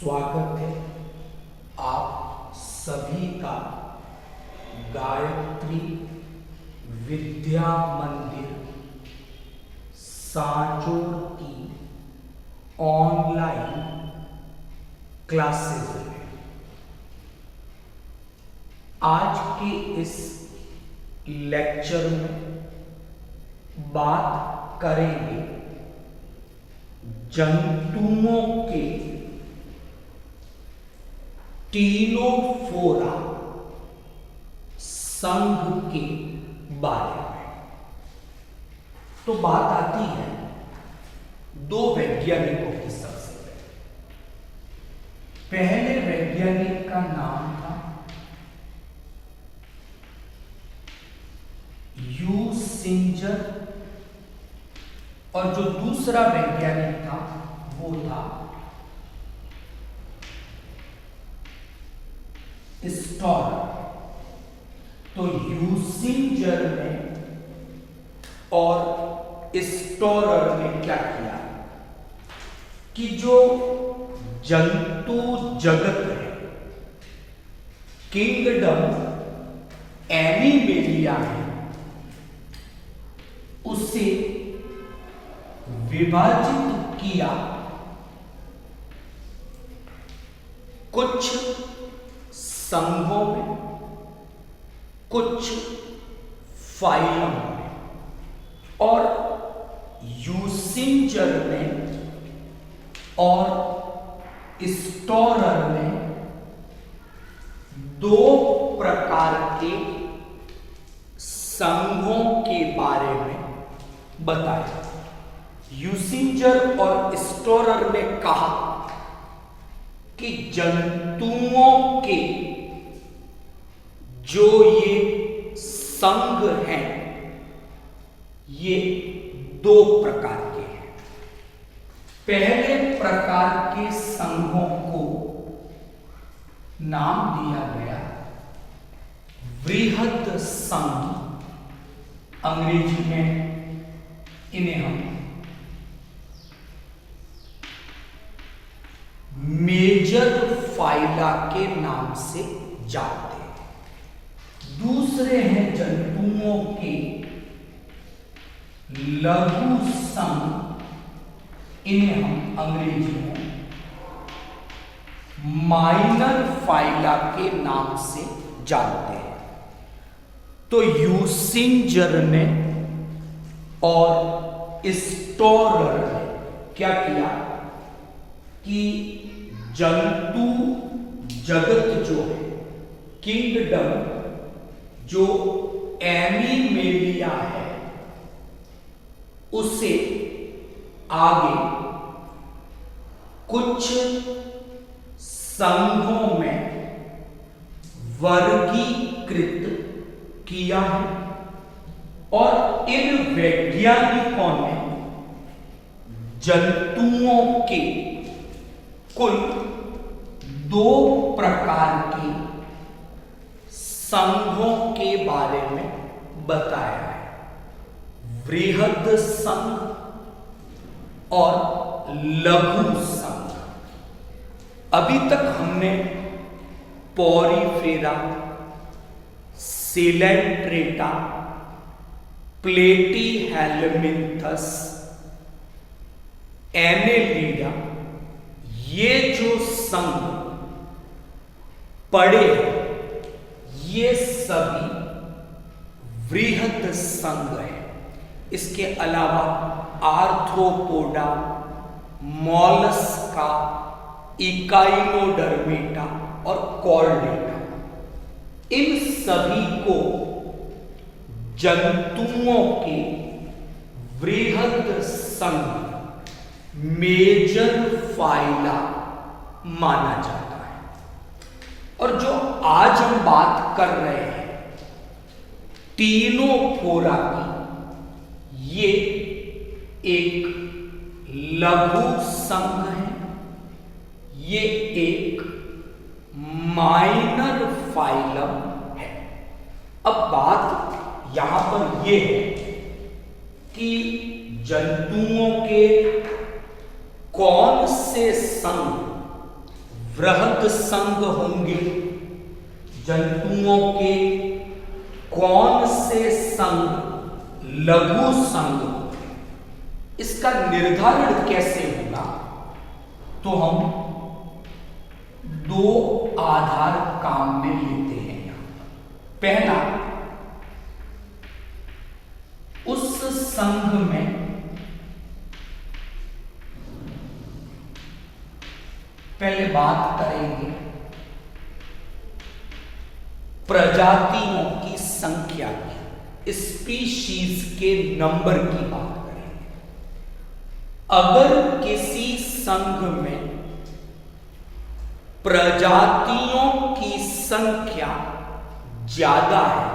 स्वागत है आप सभी का गायत्री विद्या मंदिर सांचौर की ऑनलाइन क्लासेस में। आज के इस लेक्चर में बात करेंगे जंतुओं के टीनोफोरा संघ के बारे में। तो बात आती है दो वैज्ञानिकों की। सबसे पहले वैज्ञानिक का नाम था यू सिंजर और जो दूसरा वैज्ञानिक था वो था स्टोरर। तो यूसिंजर ने और स्टोरर ने क्या किया कि जो जंतु जगत है, किंगडम एनिमेलिया है, उसे विभाजित किया कुछ संघों में, कुछ फाइलम में। और यूसिंजर ने और स्टोरर ने दो प्रकार के संघों के बारे में बताया। यूसिंजर और स्टोरर ने कहा कि जंतुओं के जो ये संघ हैं ये दो प्रकार के हैं। पहले प्रकार के संघों को नाम दिया गया वृहद संघ। अंग्रेजी में इन्हें हम मेजर फाइला के नाम से जानते हैं। दूसरे हैं जंतुओं के लघु संघ, इन्हें हम अंग्रेजी में माइनर फाइला के नाम से जानते हैं। तो यूसिंजर ने और स्टोरर ने क्या किया कि जंतु जगत जो है, किंगडम जो एनिमेलिया है, उसे आगे कुछ संघों में वर्गीकृत किया है। और इन वैज्ञानिकों ने जंतुओं के कुल दो प्रकार के संघों के बारे में बताया है, वृहद संघ और लघु संघ। अभी तक हमने पोरीफेरा, सिलेंट्रेटा, प्लेटीहेलमिन्थस, एनेलिडा, ये जो संघ पड़े ये सभी वृहद संघ है। इसके अलावा आर्थ्रोपोडा, मॉलस्का, इकाइनोडर्मेटा और कॉर्डेटा, इन सभी को जंतुओं के वृहद संघ मेजर फाइला माना जाता है। और जो आज हम बात कर रहे हैं टीनोफोरा की, ये एक लघु संघ है, ये एक माइनर फाइलम है। अब बात यहां पर यह है कि जंतुओं के कौन से संघ वृहद संघ होंगे जंतुओं के, कौन से संघ लघु संघ, इसका निर्धारण कैसे होगा? तो हम दो आधार काम में लेते हैं। यहां पहला, उस संघ में पहले बात करेंगे प्रजातियों की संख्या की, स्पीशीज के नंबर की बात करेंगे। अगर किसी संघ में प्रजातियों की संख्या ज्यादा है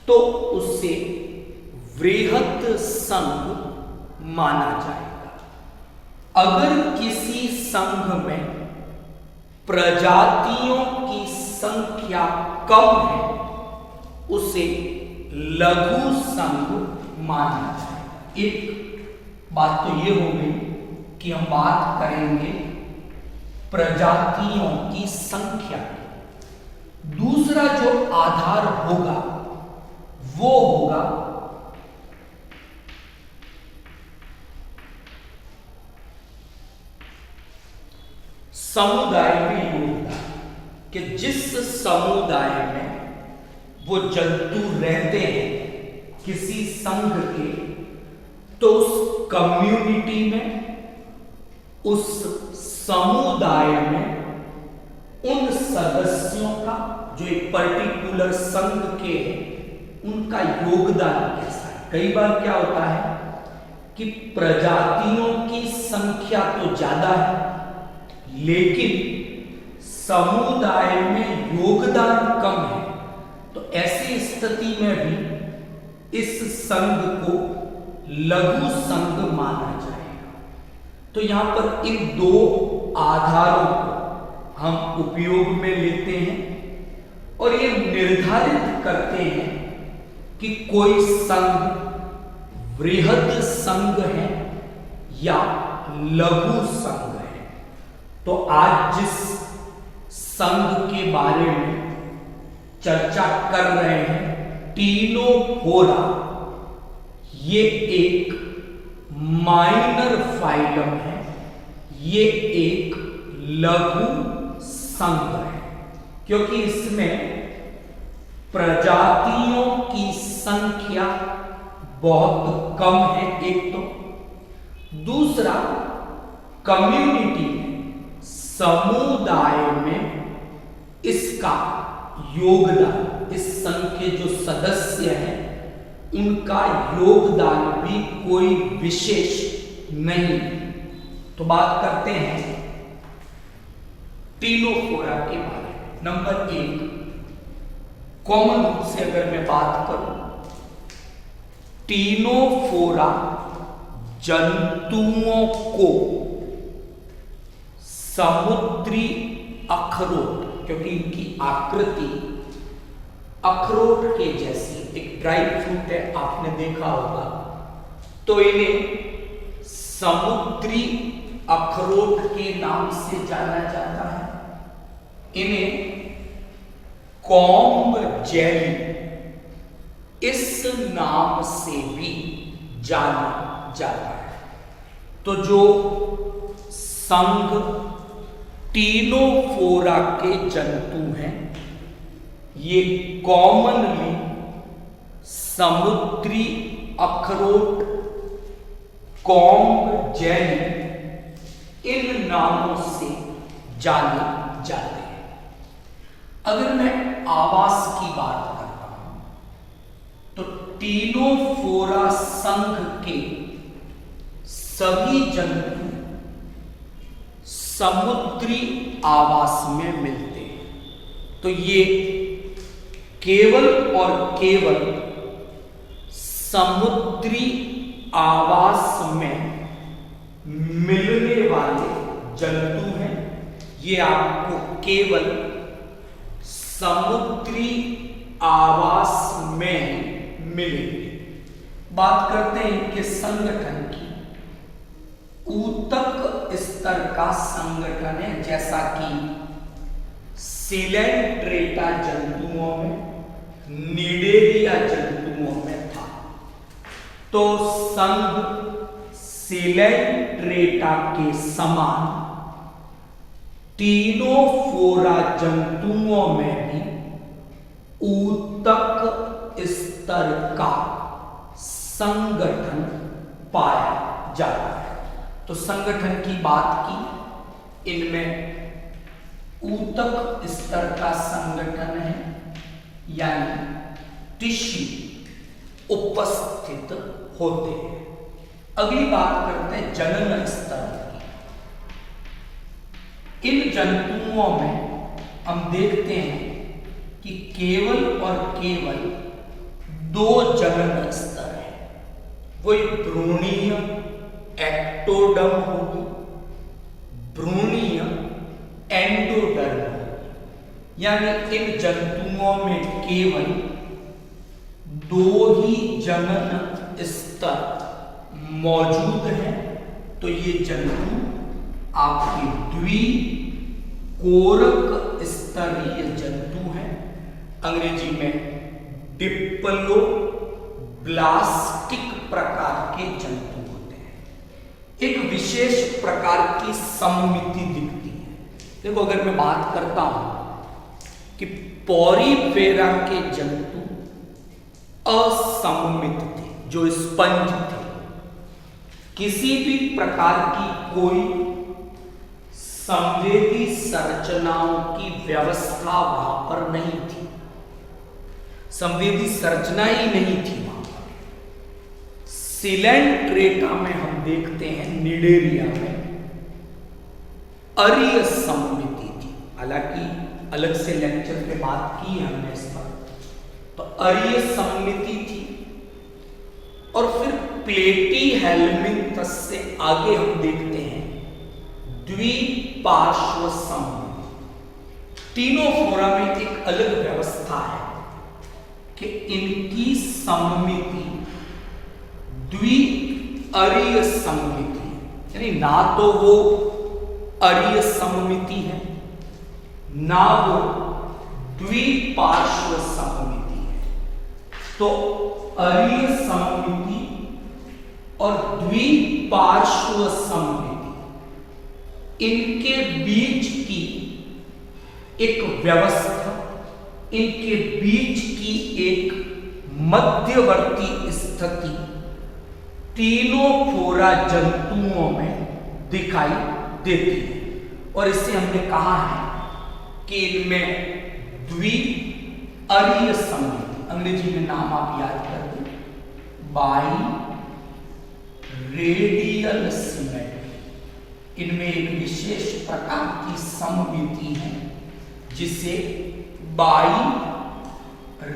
तो उसे वृहद संघ माना जाएगा। अगर किसी संघ में प्रजातियों की संख्या कम है उसे लघु संघ माना जाएगा। एक बात तो ये हो गई कि हम बात करेंगे प्रजातियों की संख्या। दूसरा जो आधार होगा वो होगा समुदाय में योगदान, कि जिस समुदाय में वो जंतु रहते हैं किसी संघ के, तो उस कम्युनिटी में, उस समुदाय में उन सदस्यों का जो एक पर्टिकुलर संघ के हैं उनका योगदान कैसा है। कई बार क्या होता है कि प्रजातियों की संख्या तो ज्यादा है लेकिन समुदाय में योगदान कम है, तो ऐसी स्थिति में भी इस संघ को लघु संघ माना जाएगा। तो यहां पर इन दो आधारों को हम उपयोग में लेते हैं और ये निर्धारित करते हैं कि कोई संघ वृहद संघ है या लघु संघ है। तो आज जिस संघ के बारे में चर्चा कर रहे हैं, टीनोफोरा, ये एक माइनर फाइलम है, ये एक लघु संघ है, क्योंकि इसमें प्रजातियों की संख्या बहुत कम है। एक तो दूसरा, कम्युनिटी में, समुदाय में इसका योगदान, इस संघ के जो सदस्य हैं उनका योगदान भी कोई विशेष नहीं। तो बात करते हैं टीनोफोरा के बारे में। नंबर 1, कॉमन रूप से अगर मैं बात करूं, टीनोफोरा जंतुओं को समुद्री अखरोट, क्योंकि इनकी आकृति अखरोट के जैसी, एक ड्राई फ्रूट है, आपने देखा होगा, तो इन्हें समुद्री अखरोट के नाम से जाना जाता है। इन्हें कॉम्ब जेली इस नाम से भी जाना जाता है। तो जो संघ टीनोफोरा के जंतु हैं, ये कॉमनली समुद्री अखरोट, कॉम्ब जेली, इन नामों से जाने जाते हैं। अगर मैं आवास की बात करता हूं तो टीनोफोरा संघ के सभी जंतु समुद्री आवास में मिलते हैं। तो ये केवल और केवल समुद्री आवास में मिलने वाले जंतु हैं। ये आपको केवल समुद्री आवास में मिलेंगे। बात करते हैं इनके संगठन की, ऊतक स्तर का संगठन है, जैसा कि सिलेंट्रेटा जंतुओं में, निडेरिया जंतुओं में था। तो संघ सिलेंट्रेटा के समान टीनोफोरा जंतुओं में भी ऊतक स्तर का संगठन पाया जाता है। तो संगठन की बात की, इनमें ऊतक स्तर का संगठन है, यानी टिश्यू उपस्थित होते हैं। अगली बात करते हैं जनन स्तर की। इन जंतुओं में हम देखते हैं कि केवल और केवल दो जनन स्तर है। वही भ्रूणीय एक्टोडर्म होगी, भ्रूणीय एंडोडर्म होगी। यानी इन जंतुओं में केवल दो ही जनन स्तर मौजूद हैं। तो ये जंतु आपके द्विकोरक स्तरीय जंतु हैं। अंग्रेजी में डिप्लो ब्लास्टिक प्रकार के जंतु होते हैं। एक विशेष प्रकार की सममिति दिखती है। देखो, अगर मैं बात करता हूं कि पॉरीफेरा के जंतु असममित थे, जो स्पंज थे, किसी भी प्रकार की कोई संवेदी संरचनाओं की व्यवस्था वहां पर नहीं थी, संवेदी संरचना ही नहीं थी वहां पर। सिलेंट्रेटा में हम देखते हैं, निडेरिया में अरीय सममिति थी। हालांकि अलग से लेक्चर पे बात की है हमने इस पर। तो अरीय सममिति थी, और फिर प्लेटी हेल्मिंथस से आगे हम देखते हैं द्विपार्श्व सममिति। टीनोफोरा में एक अलग व्यवस्था है कि इनकी सममिति द्विअरीय सममिति है, यानी ना तो वो अरीय सममिति है, ना वो द्विपार्श्व सममिति है। तो अरीय सममिति और द्विपार्श्व सममिति, इनके बीच की एक व्यवस्था, इनके बीच की एक मध्यवर्ती स्थिति टीनोफोरा जंतुओं में दिखाई देती है। और इससे हमने कहा है कि इनमें द्विअरीय सममिति, अंग्रेजी में नाम आप याद कर दें, बाई रेडियल सिमेट्री। इनमें एक विशेष प्रकार की सममिति है जिसे बाई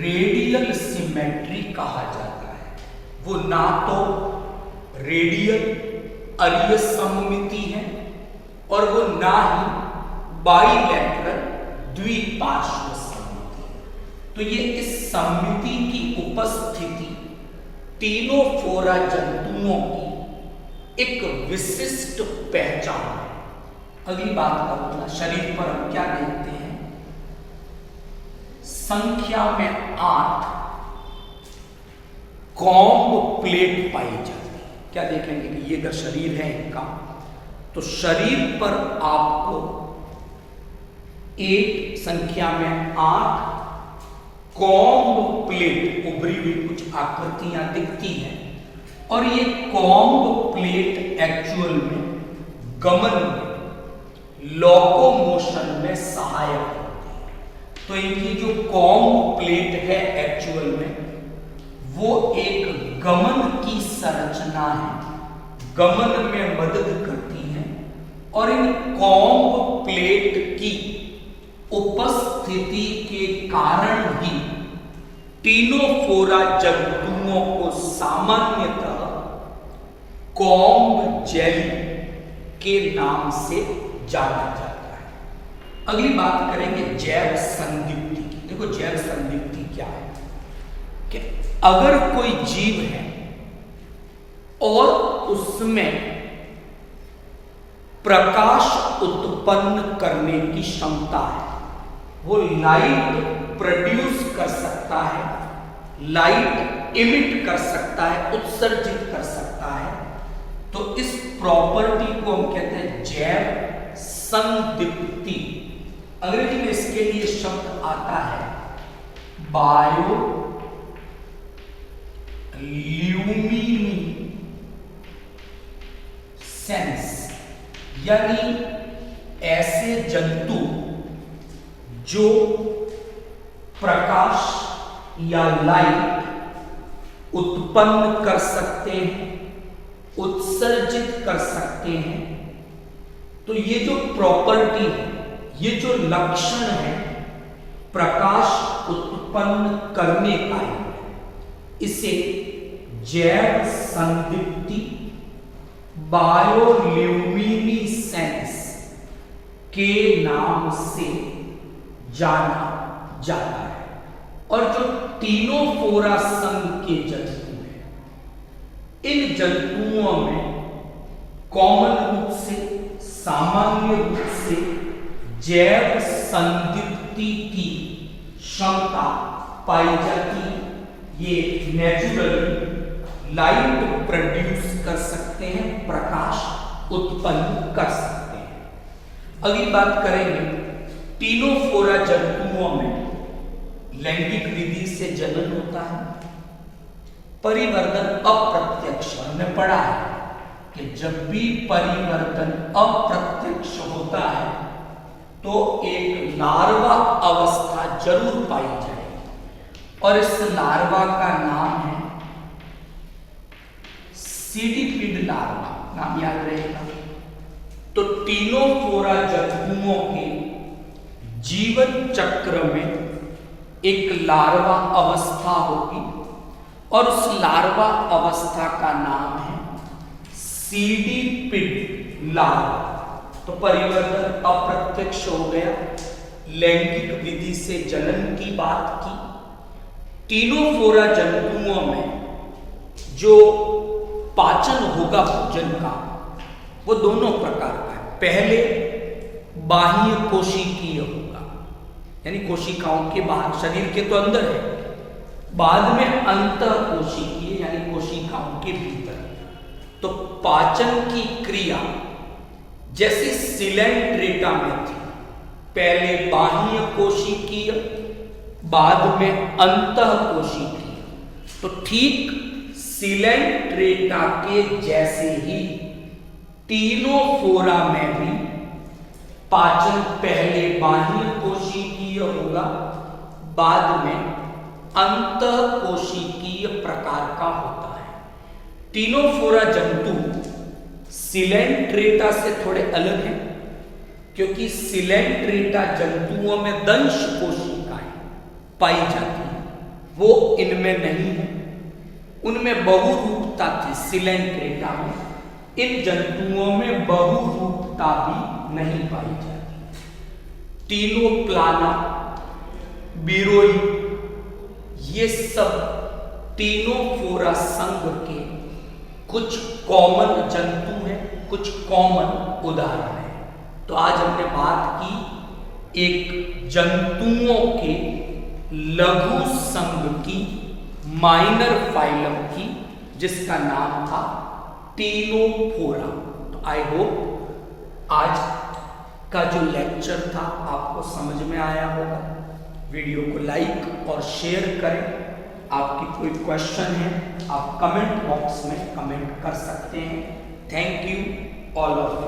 रेडियल सिमेट्री कहा जाता है। वो ना तो रेडियल अरीय सममिति है, और वो ना ही बाइलैटरल द्विपार्श्व सममिति है। तो ये इस सममिति की उपस्थिति टीनोफोरा जंतुओं की एक विशिष्ट पहचान है। अगली बात करूंगा, शरीर पर हम क्या देखते हैं? संख्या में 8 कॉम्ब प्लेट पाई जाती है। क्या देखेंगे कि ये अगर शरीर है इनका, तो शरीर पर आपको एक संख्या में 8 कॉम्ब प्लेट, उभरी हुई कुछ आकृतियां दिखती हैं। और ये कॉम्ब प्लेट एक्चुअल में गमन में, लोकोमोशन में सहायक होती है। तो इनकी जो कॉम्ब प्लेट है एक्चुअल में, वो एक गमन की संरचना है, गमन में मदद करती है। और इन कॉम्ब प्लेट की उपस्थिति के कारण ही टीनोफोरा जंतुओं को सामान्यतः कॉम्ब जेली के नाम से जाना जाता है। अगली बात करेंगे जैव संदिग्धि की। देखो, जैव संदिग्धि क्या है कि अगर कोई जीव है और उसमें प्रकाश उत्पन्न करने की क्षमता है, वो लाइट प्रोड्यूस कर सकता है, लाइट इमिट कर सकता है, उत्सर्जित कर सकता है। तो इस प्रॉपर्टी को हम कहते हैं जैव संदीप्ति। अंग्रेजी में इसके लिए शब्द आता है बायो ल्यूमिनेसेंस, यानी ऐसे जंतु जो प्रकाश या लाइट उत्पन्न कर सकते हैं, उत्सर्जित कर सकते हैं। तो ये जो प्रॉपर्टी है, ये जो लक्षण है प्रकाश उत्पन्न करने का है, इसे जैव संदीप्ति बायोल्यूमिनेसेंस के नाम से जाना जाता है। और जो टीनोफोरा संघ के जंतु हैं, इन जंतुओं में कॉमन रूप से, सामान्य रूप से जैव संदीप्ति की क्षमता पाई जाती है। ये नेचुरली लाइट प्रोड्यूस कर सकते हैं, प्रकाश उत्पन्न कर सकते हैं। अगली बात करेंगे, टीनोफोरा जंतुओं में लैंगिक विधि से जनन होता है। परिवर्तन अप्रत्यक्ष, हमने पढ़ा है कि जब भी परिवर्तन अप्रत्यक्ष होता है तो एक लार्वा अवस्था जरूर पाई जाएगी, और इस लार्वा का नाम है सीडिपिड लार्वा, नाम याद रहेगा। तो टीनोफोरा जंतुओं के जीवन चक्र में एक लार्वा अवस्था होगी, और उस लार्वा अवस्था का नाम है सीडिपिड लार्वा। तो परिवर्तन अप्रत्यक्ष हो गया, लैंगिक विधि से जनन की बात की। टीनोफोरा जंतुओं में जो पाचन होगा भोजन का, वो दोनों प्रकार का है। पहले बाह्य कोशिकीय होगा, यानी कोशिकाओं के बाहर, शरीर के तो अंदर है। बाद में अंतः कोशिकीय, यानी कोशिकाओं के भीतर। तो पाचन की क्रिया जैसे सिलेंट्रेटा में थी, पहले बाह्य कोशिकीय, बाद में अंतः कोशिकीय। तो ठीक सिलेंट्रेटा के जैसे ही टीनोफोरा में भी पाचन पहले बाह्य कोशिकीय होगा, बाद में अंतः कोशिकीय प्रकार का होता है। टीनोफोरा जंतु सिलेंट्रेटा से थोड़े अलग हैं, क्योंकि सिलेंट्रेटा जंतुओं में दंश कोशिकाएं पाई जाती हैं, वो इनमें नहीं है। उनमें बहुरूपता थी सिलेंट्रेटा में, इन जंतुओं में बहुरूपता भी नहीं पाई जाती। टीनोप्लाना, बिरोई, ये सब टीनोफोरा संघ के कुछ कॉमन जंतु हैं, कुछ कॉमन उदाहरण हैं। तो आज हमने बात की एक जंतुओं के लघु संघ की, माइनर फाइलम की, जिसका नाम था टीनोफोरा। तो आई होप आज का जो लेक्चर था आपको समझ में आया होगा। वीडियो को लाइक और शेयर करें। आपकी कोई क्वेश्चन है आप कमेंट बॉक्स में कमेंट कर सकते हैं। Thank you all of you.